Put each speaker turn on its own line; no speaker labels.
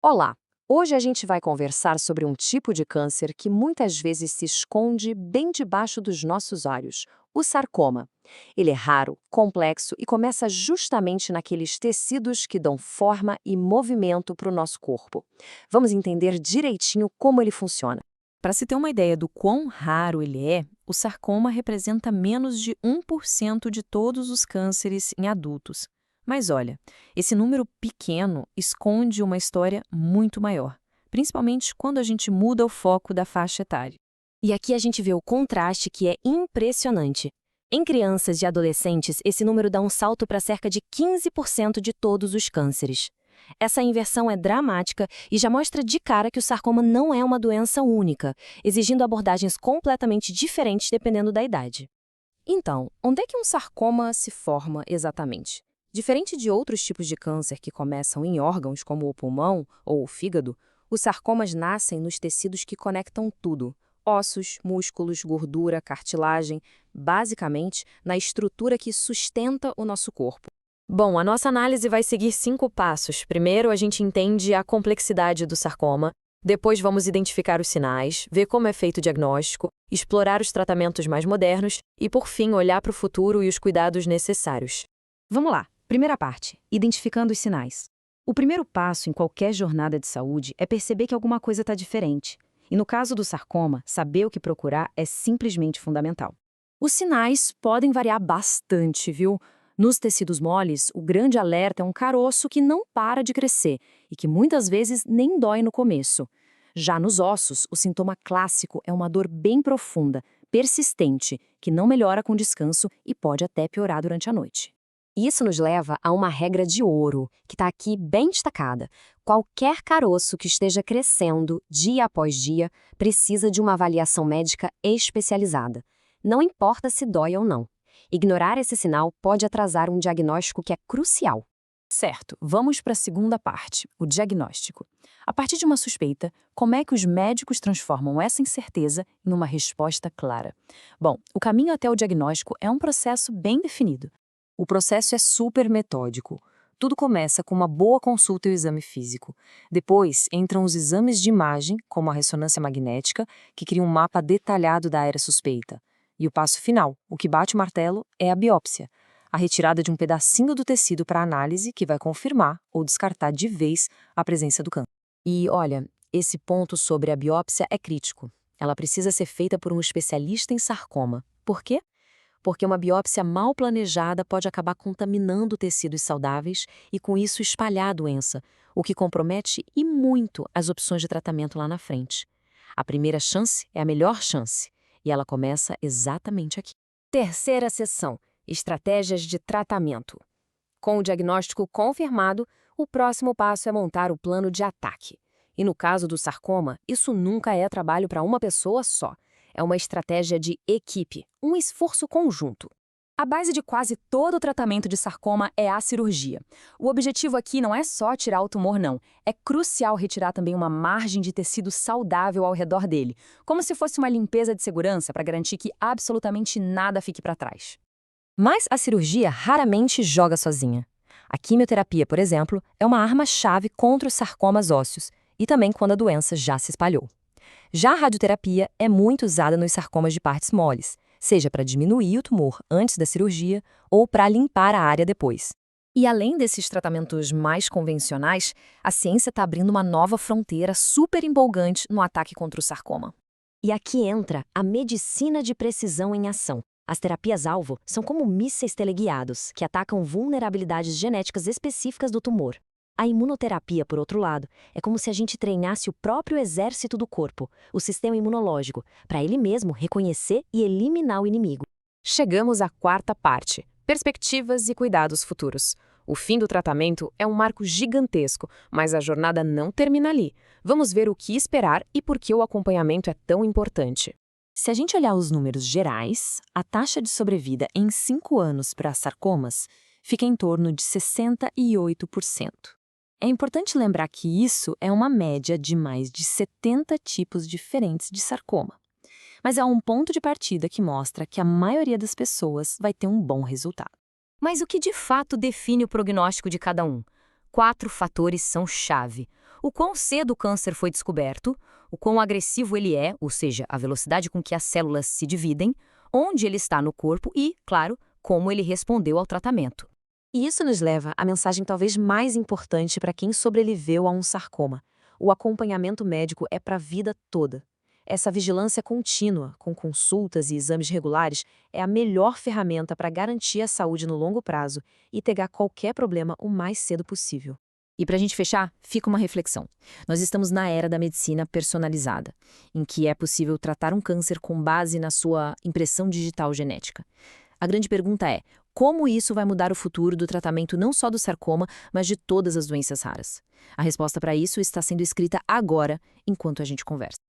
Olá! Hoje a gente vai conversar sobre um tipo de câncer que muitas vezes se esconde bem debaixo dos nossos olhos, o sarcoma. Ele é raro, complexo e começa justamente naqueles tecidos que dão forma e movimento para o nosso corpo. Vamos entender direitinho como ele funciona.
Para se ter uma ideia do quão raro ele é, o sarcoma representa menos de 1% de todos os cânceres em adultos. Mas olha, esse número pequeno esconde uma história muito maior, principalmente quando a gente muda o foco da faixa etária.
E aqui a gente vê o contraste que é impressionante. Em crianças e adolescentes, esse número dá um salto para cerca de 15% de todos os cânceres. Essa inversão é dramática e já mostra de cara que o sarcoma não é uma doença única, exigindo abordagens completamente diferentes dependendo da idade.
Então, onde é que um sarcoma se forma exatamente? Diferente de outros tipos de câncer que começam em órgãos como o pulmão ou o fígado, os sarcomas nascem nos tecidos que conectam tudo: ossos, músculos, gordura, cartilagem, basicamente na estrutura que sustenta o nosso corpo.
Bom, a nossa análise vai seguir 5 passos. Primeiro, a gente entende a complexidade do sarcoma. Depois, vamos identificar os sinais, ver como é feito o diagnóstico, explorar os tratamentos mais modernos e, por fim, olhar para o futuro e os cuidados necessários.
Vamos lá. Primeira parte, identificando os sinais. O primeiro passo em qualquer jornada de saúde é perceber que alguma coisa está diferente. E no caso do sarcoma, saber o que procurar é simplesmente fundamental.
Os sinais podem variar bastante, viu? Nos tecidos moles, o grande alerta é um caroço que não para de crescer e que muitas vezes nem dói no começo. Já nos ossos, o sintoma clássico é uma dor bem profunda, persistente, que não melhora com descanso e pode até piorar durante a noite. Isso nos leva a uma regra de ouro, que está aqui bem destacada. Qualquer caroço que esteja crescendo dia após dia precisa de uma avaliação médica especializada. Não importa se dói ou não. Ignorar esse sinal pode atrasar um diagnóstico que é crucial.
Certo, vamos para a segunda parte, o diagnóstico. A partir de uma suspeita, como é que os médicos transformam essa incerteza em uma resposta clara? Bom, o caminho até o diagnóstico é um processo bem definido.
O processo é super metódico. Tudo começa com uma boa consulta e o exame físico. Depois entram os exames de imagem, como a ressonância magnética, que cria um mapa detalhado da área suspeita. E o passo final, o que bate o martelo, é a biópsia, a retirada de um pedacinho do tecido para análise que vai confirmar ou descartar de vez a presença do câncer. E olha, esse ponto sobre a biópsia é crítico. Ela precisa ser feita por um especialista em sarcoma. Por quê? Porque uma biópsia mal planejada pode acabar contaminando tecidos saudáveis e, com isso, espalhar a doença, o que compromete e muito as opções de tratamento lá na frente. A primeira chance é a melhor chance, e ela começa exatamente aqui.
Terceira seção, estratégias de tratamento. Com o diagnóstico confirmado, o próximo passo é montar o plano de ataque. E no caso do sarcoma, isso nunca é trabalho para uma pessoa só. É uma estratégia de equipe, um esforço conjunto.
A base de quase todo o tratamento de sarcoma é a cirurgia. O objetivo aqui não é só tirar o tumor, não. É crucial retirar também uma margem de tecido saudável ao redor dele, como se fosse uma limpeza de segurança para garantir que absolutamente nada fique para trás.
Mas a cirurgia raramente joga sozinha. A quimioterapia, por exemplo, é uma arma-chave contra os sarcomas ósseos e também quando a doença já se espalhou. Já a radioterapia é muito usada nos sarcomas de partes moles, seja para diminuir o tumor antes da cirurgia ou para limpar a área depois. E além desses tratamentos mais convencionais, a ciência está abrindo uma nova fronteira super empolgante no ataque contra o sarcoma.
E aqui entra a medicina de precisão em ação. As terapias-alvo são como mísseis teleguiados, que atacam vulnerabilidades genéticas específicas do tumor. A imunoterapia, por outro lado, é como se a gente treinasse o próprio exército do corpo, o sistema imunológico, para ele mesmo reconhecer e eliminar o inimigo.
Chegamos à quarta parte, perspectivas e cuidados futuros. O fim do tratamento é um marco gigantesco, mas a jornada não termina ali. Vamos ver o que esperar e por que o acompanhamento é tão importante.
Se a gente olhar os números gerais, a taxa de sobrevida em 5 anos para sarcomas fica em torno de 68%. É importante lembrar que isso é uma média de mais de 70 tipos diferentes de sarcoma. Mas há um ponto de partida que mostra que a maioria das pessoas vai ter um bom resultado.
Mas o que de fato define o prognóstico de cada um? 4 fatores são chave.
o quão cedo o câncer foi descoberto, o quão agressivo ele é, ou seja, a velocidade com que as células se dividem, onde ele está no corpo e, claro, como ele respondeu ao tratamento.
E isso nos leva à mensagem talvez mais importante para quem sobreviveu a um sarcoma. O acompanhamento médico é para a vida toda. Essa vigilância contínua, com consultas e exames regulares, é a melhor ferramenta para garantir a saúde no longo prazo e pegar qualquer problema o mais cedo possível.
E para a gente fechar, fica uma reflexão. Nós estamos na era da medicina personalizada, em que é possível tratar um câncer com base na sua impressão digital genética. A grande pergunta é, como isso vai mudar o futuro do tratamento não só do sarcoma, mas de todas as doenças raras? A resposta para isso está sendo escrita agora, enquanto a gente conversa.